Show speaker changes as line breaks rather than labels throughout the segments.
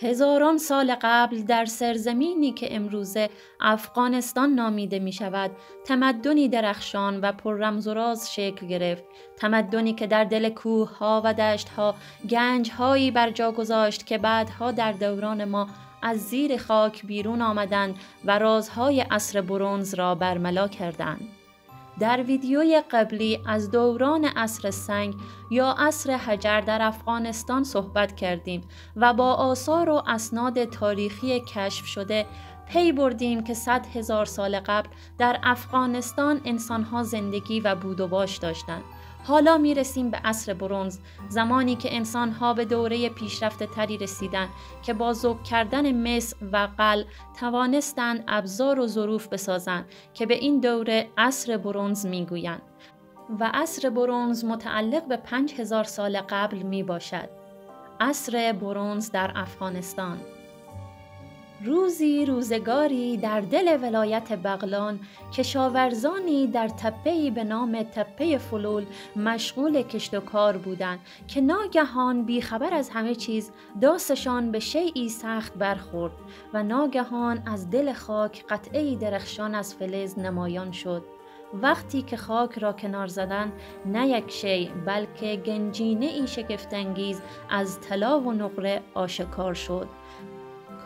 هزاران سال قبل در سرزمینی که امروزه افغانستان نامیده می شود، تمدنی درخشان و پر رمز و راز شکل گرفت. تمدنی که در دل کوه‌ها و دشت‌ها گنج‌هایی بر جا گذاشت که بعدها در دوران ما از زیر خاک بیرون آمدند و رازهای عصر برنز را برملا کردند. در ویدیوی قبلی از دوران عصر سنگ یا عصر حجر در افغانستان صحبت کردیم و با آثار و اسناد تاریخی کشف شده پی بردیم که 100,000 سال قبل در افغانستان انسانها زندگی و بود و باش داشتند. حالا می رسیم به عصر برنز، زمانی که انسانها به دوره پیشرفته تری رسیدند که با ذوب کردن مس و قل توانستند ابزار و ظروف بسازند که به این دوره عصر برنز می گویند و عصر برنز متعلق به 5,000 سال قبل می باشد. عصر برنز در افغانستان. روزگاری در دل ولایت بغلان کشاورزانی در تپه‌ای به نام تپه فلول مشغول کشت و کار بودند که ناگهان بیخبر از همه چیز داستشان به شیئی سخت برخورد و ناگهان از دل خاک قطعه‌ای درخشان از فلز نمایان شد. وقتی که خاک را کنار زدند، نه یک شی بلکه گنجینه‌ای شگفت‌انگیز از طلا و نقره آشکار شد.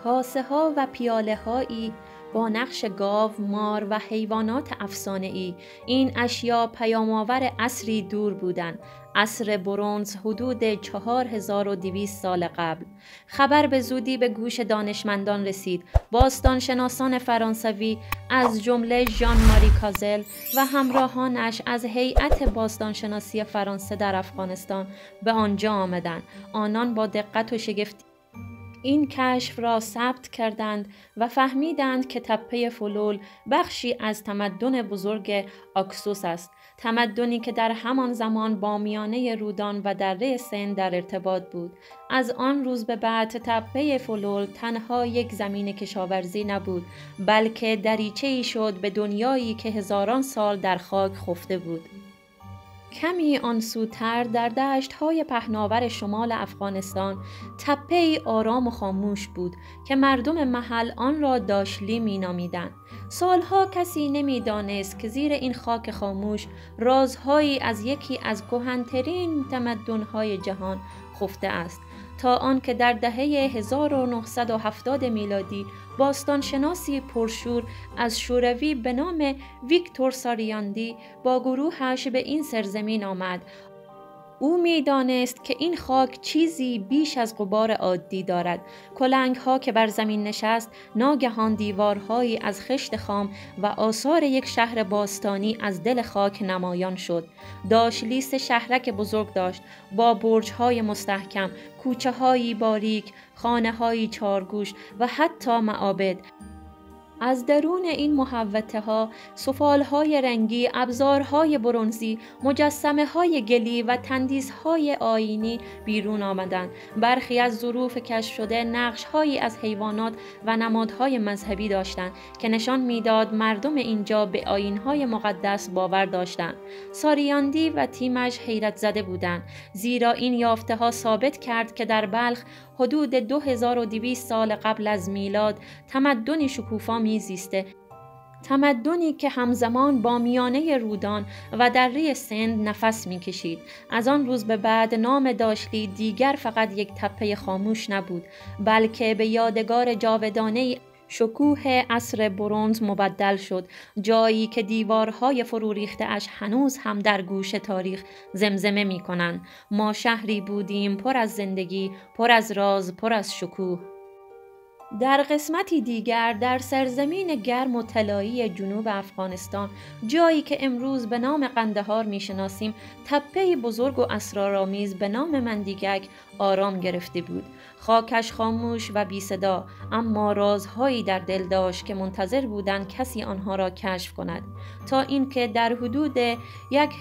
کاسه ها و پیاله هایی با نقش گاو، مار و حیوانات افسانه‌ای. این اشیا پیام‌آور عصری دور بودند، عصر برنز حدود 4200 سال قبل. خبر به زودی به گوش دانشمندان رسید. باستانشناسان فرانسوی از جمله ژان ماری کازل و همراهانش از هیئت باستانشناسی فرانسه در افغانستان به آنجا آمدند. آنان با دقت و شگفتی این کشف را ثبت کردند و فهمیدند که تپه فلول بخشی از تمدن بزرگ آکسوس است، تمدنی که در همان زمان با میانه رودان و دره سند در ارتباط بود. از آن روز به بعد تپه فلول تنها یک زمین کشاورزی نبود، بلکه دریچه‌ای شد به دنیایی که هزاران سال در خاک خفته بود. کمی آن سوتر در دشت‌های پهناور شمال افغانستان تپه‌ای آرام و خاموش بود که مردم محل آن را داشلی می‌نامیدند. سالها کسی نمی‌دانست که زیر این خاک خاموش رازهایی از یکی از کهن‌ترین تمدن‌های جهان خفته است، تا آنکه در دهه 1970 میلادی باستانشناسی پرشور از شوروی به نام ویکتور ساریاندی با گروهش به این سرزمین آمد. او می‌دانست که این خاک چیزی بیش از غبار عادی دارد. کلنگ‌ها که بر زمین نشست، ناگهان دیوارهایی از خشت خام و آثار یک شهر باستانی از دل خاک نمایان شد. داشلی 3 شهرک بزرگ داشت با برج‌های مستحکم، کوچه‌هایی باریک، خانه‌هایی چارگوش و حتی معابد. از درون این محوطه‌ها سفالهای رنگی، ابزارهای برنزی، مجسمه‌های گلی و تندیس‌های آیینی بیرون آمدند. برخی از ظروف کشف شده نقش‌هایی از حیوانات و نمادهای مذهبی داشتند که نشان می‌داد مردم اینجا به آیین‌های مقدس باور داشتند. ساریاندی و تیمش حیرت زده بودند، زیرا این یافته‌ها ثابت کرد که در بلخ حدود 2200 سال قبل از میلاد تمدنی شکوفا میزیسته، تمدنی که همزمان با میانه رودان و دره سند نفس میکشید. از آن روز به بعد نام داشلی دیگر فقط یک تپه خاموش نبود، بلکه به یادگار جاودانه شکوه عصر برنز مبدل شد، جایی که دیوارهای فرو ریخته اش هنوز هم در گوش تاریخ زمزمه می کنند. ما شهری بودیم پر از زندگی، پر از راز، پر از شکوه. در قسمتی دیگر در سرزمین گرم و طلایی جنوب افغانستان، جایی که امروز به نام قندهار میشناسیم، تپه‌ای بزرگ و اسرارآمیز به نام مندیگک آرام گرفته بود. خاکش خاموش و بی صدا، اما رازهایی در دل داشت که منتظر بودند کسی آنها را کشف کند. تا اینکه در حدود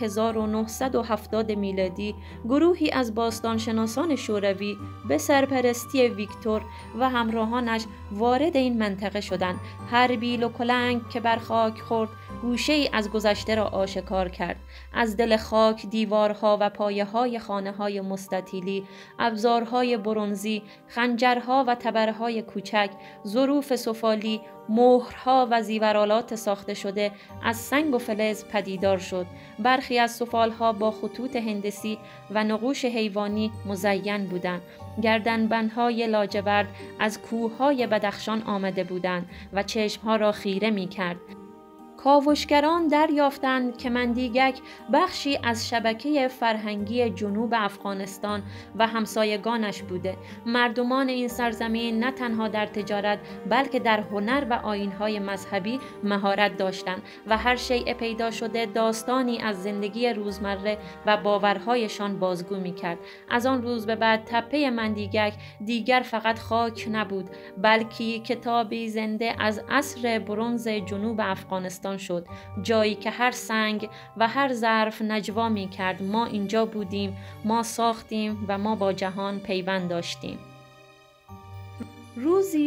1970 میلادی گروهی از باستانشناسان شوروی به سرپرستی ویکتور و همراهانش وارد این منطقه شدند. هر بیل و کلنگ که بر خاک خورد گوشه ای از گذشته را آشکار کرد. از دل خاک دیوارها و پایه های خانه های مستطیلی، ابزارهای برنزی، خنجرها و تبرهای کوچک، ظروف سفالی، مهرها و زیورآلات ساخته شده از سنگ و فلز پدیدار شد. برخی از سفالها با خطوط هندسی و نقوش حیوانی مزین بودند. گردنبندهای لاجورد از کوههای بدخشان آمده بودند و چشمها را خیره می کرد. کاوشگران دریافتند که مندیگک بخشی از شبکه فرهنگی جنوب افغانستان و همسایگانش بوده. مردمان این سرزمین نه تنها در تجارت بلکه در هنر و آیین‌های مذهبی مهارت داشتند و هر شیء پیدا شده داستانی از زندگی روزمره و باورهایشان بازگو می‌کرد. از آن روز به بعد تپه مندیگک دیگر فقط خاک نبود، بلکه کتابی زنده از عصر برنز جنوب افغانستان شد، جایی که هر سنگ و هر ظرف نجوا می کرد ما اینجا بودیم، ما ساختیم و ما با جهان پیوند داشتیم.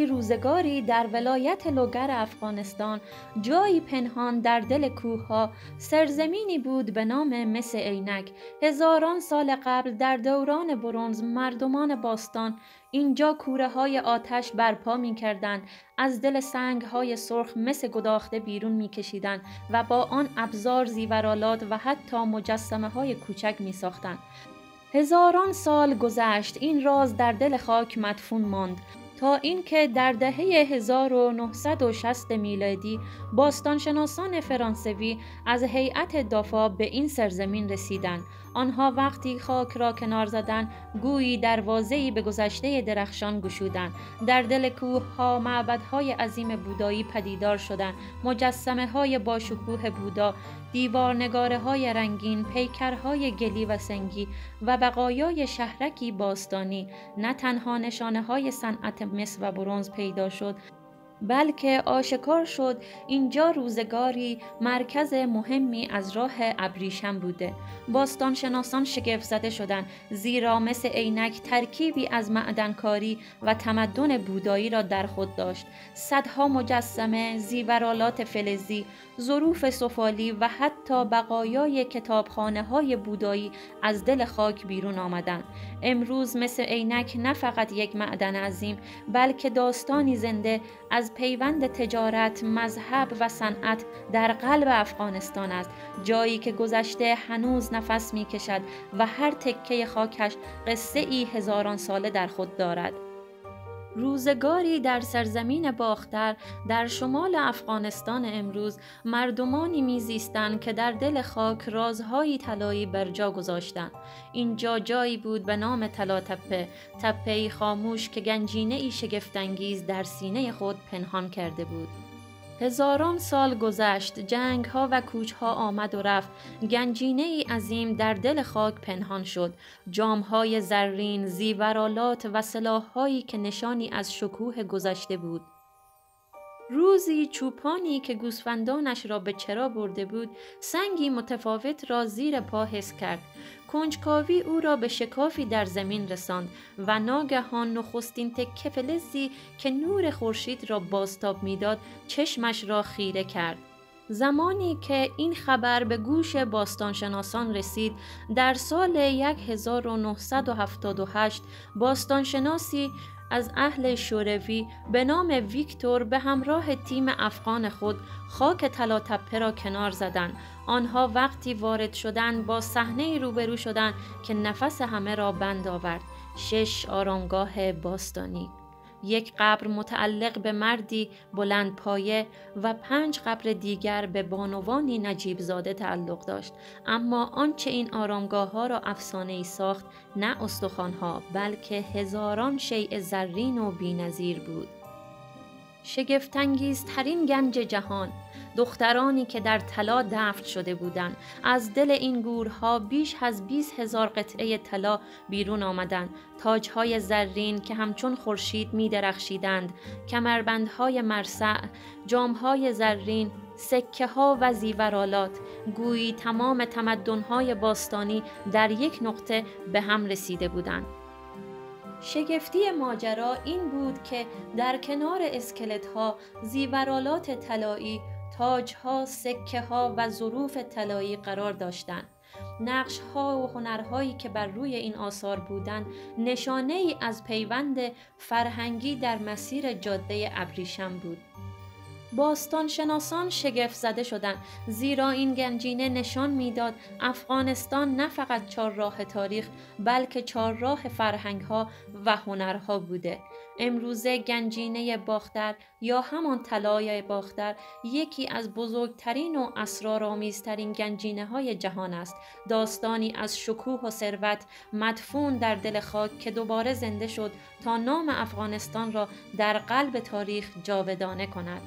روزگاری در ولایت لوگر افغانستان، جایی پنهان در دل کوه‌ها، سرزمینی بود به نام مس عینک. هزاران سال قبل در دوران برنز مردمان باستان اینجا کوره‌های آتش برپا می‌کردند، از دل سنگ‌های سرخ مس گداخته بیرون می‌کشیدند و با آن ابزار، زیورآلات و حتی مجسمه‌های کوچک می‌ساختند. هزاران سال گذشت، این راز در دل خاک مدفون ماند تا اینکه در دهه 1960 میلادی باستانشناسان فرانسوی از هیئت دافا به این سرزمین رسیدند. آنها وقتی خاک را کنار زدند، گویی دروازه‌ای به گذشته درخشان گشودند. در دل کوه‌ها معبدهای عظیم بودایی پدیدار شدند، مجسمه‌های با شکوه بودا، دیوارنگاره‌های رنگین، پیکرهای گلی و سنگی و بقایای شهرکی باستانی. نه تنها نشانه‌های صنعت مس و برنز پیدا شد، بلکه آشکار شد اینجا روزگاری مرکز مهمی از راه ابریشم بوده. باستانشناسان شگفت زده شدند، زیرا مس عینک ترکیبی از معدنکاری و تمدن بودایی را در خود داشت. صدها مجسمه، زیورآلات فلزی، ظروف سفالی و حتی بقایای کتابخانه‌های بودایی از دل خاک بیرون آمدند. امروز مس عینک نه فقط یک معدن عظیم، بلکه داستانی زنده از پیوند تجارت، مذهب و صنعت در قلب افغانستان است، جایی که گذشته هنوز نفس می کشد و هر تکه خاکش قصه ای هزاران ساله در خود دارد. روزگاری در سرزمین باختر در شمال افغانستان امروز مردمانی میزیستند که در دل خاک رازهایی طلایی بر جا گذاشتند. اینجا جایی بود به نام طلا تپه، تپه‌ای خاموش که گنجینه‌ای شگفت‌انگیز در سینه خود پنهان کرده بود. هزاران سال گذشت، جنگ‌ها و کوچ‌ها آمد و رفت، گنجینه‌ای عظیم در دل خاک پنهان شد. جام‌های زرین، زیورآلات و سلاح‌هایی که نشانی از شکوه گذشته بود. روزی چوپانی که گوسفندانش را به چرا برده بود، سنگی متفاوت را زیر پا حس کرد. کنجکاوی او را به شکافی در زمین رساند و ناگهان نخستین تکه فلزی که نور خورشید را بازتاب می‌داد، چشمش را خیره کرد. زمانی که این خبر به گوش باستانشناسان رسید، در سال 1978 باستانشناسی از اهل شوروی به نام ویکتور به همراه تیم افغان خود خاک طلا تپه را کنار زدند. آنها وقتی وارد شدند با صحنه‌ای روبرو شدند که نفس همه را بند آورد. 6 آرامگاه باستانی، یک قبر متعلق به مردی بلند پایه و 5 قبر دیگر به بانوانی نجیب زاده تعلق داشت. اما آنچه این آرامگاه‌ها را افسانه‌ای ساخت، نه استخوان‌ها بلکه هزاران شیء زرین و بی‌نظیر بود. شگفت‌انگیزترین گنج جهان، دخترانی که در طلا دفن شده بودند. از دل این گورها بیش از 20,000 قطعه طلا بیرون آمدند. تاج‌های زرین که همچون خورشید می‌درخشیدند، کمربندهای مرصع، جام‌های زرین، سکه‌ها و زیورآلات، گویی تمام تمدن‌های باستانی در یک نقطه به هم رسیده بودند. شگفتی ماجرا این بود که در کنار اسکلت‌ها، زیورآلات طلایی، تاج‌ها، سکه‌ها و ظروف طلایی قرار داشتند. نقش‌ها و هنرهایی که بر روی این آثار بودند نشانه‌ای از پیوند فرهنگی در مسیر جاده ابریشم بود. باستانشناسان شگفت زده شدند، زیرا این گنجینه نشان می‌داد افغانستان نه فقط چهارراه تاریخ بلکه چهارراه فرهنگ‌ها و هنرها بوده. امروزه گنجینه باختر یا همان طلای باختر یکی از بزرگترین و اسرارآمیزترین گنجینه‌های جهان است، داستانی از شکوه و ثروت مدفون در دل خاک که دوباره زنده شد تا نام افغانستان را در قلب تاریخ جاودانه کند.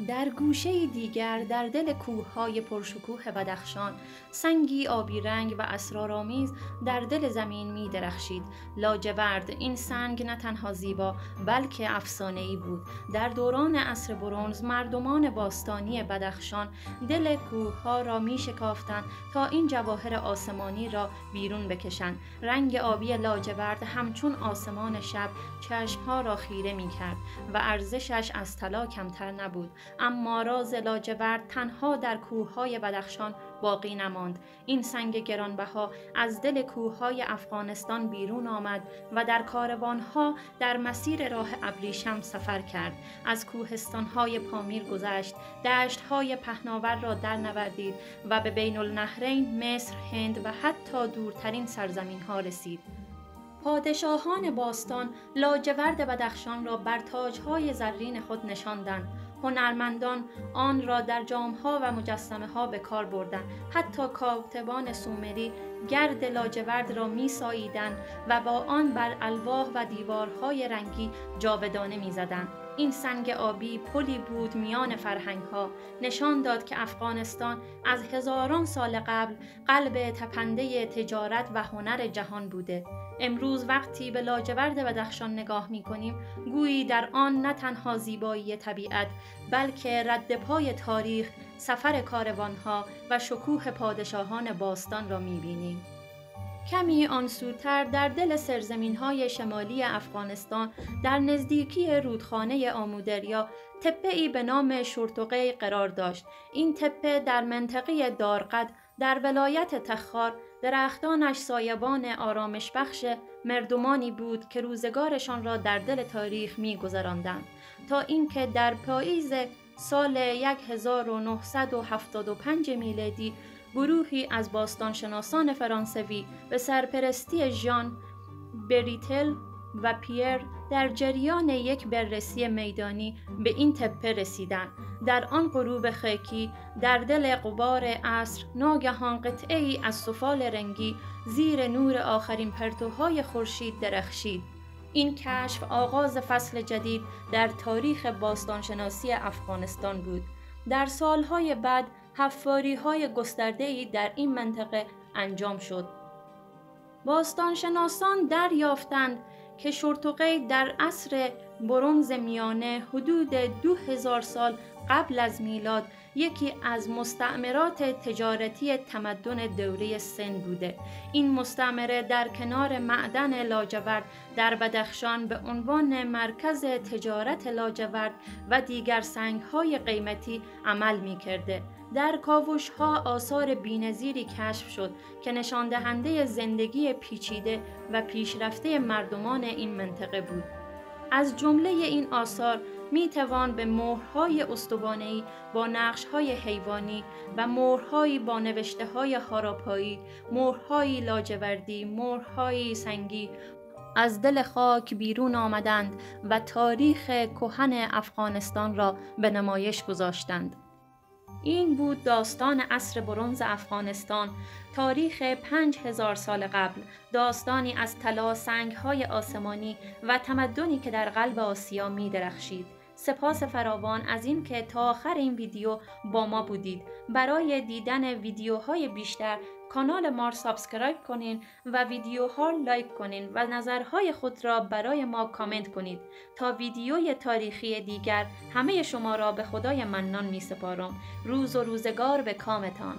در گوشه دیگر در دل کوههای پرشکوه بدخشان سنگی آبی رنگ و اسرارآمیز در دل زمین می درخشید. لاجورد، این سنگ نه تنها زیبا بلکه افسانه‌ای بود. در دوران عصر برنز مردمان باستانی بدخشان دل کوهها را می شکافتند تا این جواهر آسمانی را بیرون بکشند. رنگ آبی لاجورد همچون آسمان شب چشمها را خیره می کرد و ارزشش از طلا کمتر نبود. اما راز لاجورد تنها در کوههای بدخشان باقی نماند. این سنگ گرانبها از دل کوههای افغانستان بیرون آمد و در کاروانها در مسیر راه ابریشم سفر کرد. از کوهستانهای پامیر گذشت، دشتهای پهناور را در نوردید و به بین النهرین، مصر، هند و حتی دورترین سرزمینها رسید. پادشاهان باستان لاجورد بدخشان را بر تاج‌های زرین خود نشاندند. هنرمندان آن را در جام‌ها و مجسمه‌ها به کار بردند. حتی کاتبان سومری گرد لاجورد را می‌ساییدند و با آن بر الواح و دیوارهای رنگی جاودانه می‌زدند. این سنگ آبی پلی بود میان فرهنگ‌ها، نشان داد که افغانستان از هزاران سال قبل قلب تپنده تجارت و هنر جهان بوده. امروز وقتی به لاجورد بدخشان نگاه می‌کنیم، گویی در آن نه تنها زیبایی طبیعت، بلکه رد پای تاریخ، سفر کاروان‌ها و شکوه پادشاهان باستان را می‌بینیم. کمی آن سوتر در دل سرزمین‌های شمالی افغانستان در نزدیکی رودخانه آمودریا تپه‌ای به نام شورتقی قرار داشت. این تپه در منطقه دارقد در ولایت تخار درختانش سایبان آرامش بخش مردمانی بود که روزگارشان را در دل تاریخ می‌گذراندند تا اینکه در پاییز سال 1975 میلادی گروهی از باستانشناسان فرانسوی به سرپرستی ژان بریتل و پیر در جریان یک بررسی میدانی به این تپه رسیدند. در آن غروب خاکی در دل غبار عصر ناگهان قطعه‌ای از سفال رنگی زیر نور آخرین پرتوهای خورشید درخشید. این کشف آغاز فصل جدید در تاریخ باستانشناسی افغانستان بود. در سالهای بعد حفاری‌های گسترده‌ای در این منطقه انجام شد. باستانشناسان دریافتند که شورتقی در عصر برنز میانه حدود 2000 سال قبل از میلاد یکی از مستعمرات تجارتی تمدن دوره سن بوده. این مستعمره در کنار معدن لاجورد در بدخشان به عنوان مرکز تجارت لاجورد و دیگر سنگ‌های قیمتی عمل می‌کرده. در کاوش‌ها آثار بی‌نظیری کشف شد که نشان دهنده زندگی پیچیده و پیشرفته مردمان این منطقه بود. از جمله این آثار میتوان به مهرهای استوانه‌ای با نقش‌های حیوانی و مهرهایی با نوشته‌های هاراپایی، مهرهایی لاجوردی، مهرهایی سنگی از دل خاک بیرون آمدند و تاریخ کهن افغانستان را به نمایش گذاشتند. این بود داستان عصر برنز افغانستان، تاریخ 5000 سال قبل، داستانی از طلا، سنگ‌های آسمانی و تمدنی که در قلب آسیا می درخشید. سپاس فراوان از این که تا آخر این ویدیو با ما بودید. برای دیدن ویدیوهای بیشتر کانال ما را سابسکرایب کنین و ویدیوها لایک کنین و نظرهای خود را برای ما کامنت کنید. تا ویدیوی تاریخی دیگر همه شما را به خدای منان می سپارم. روز و روزگار به کامتان.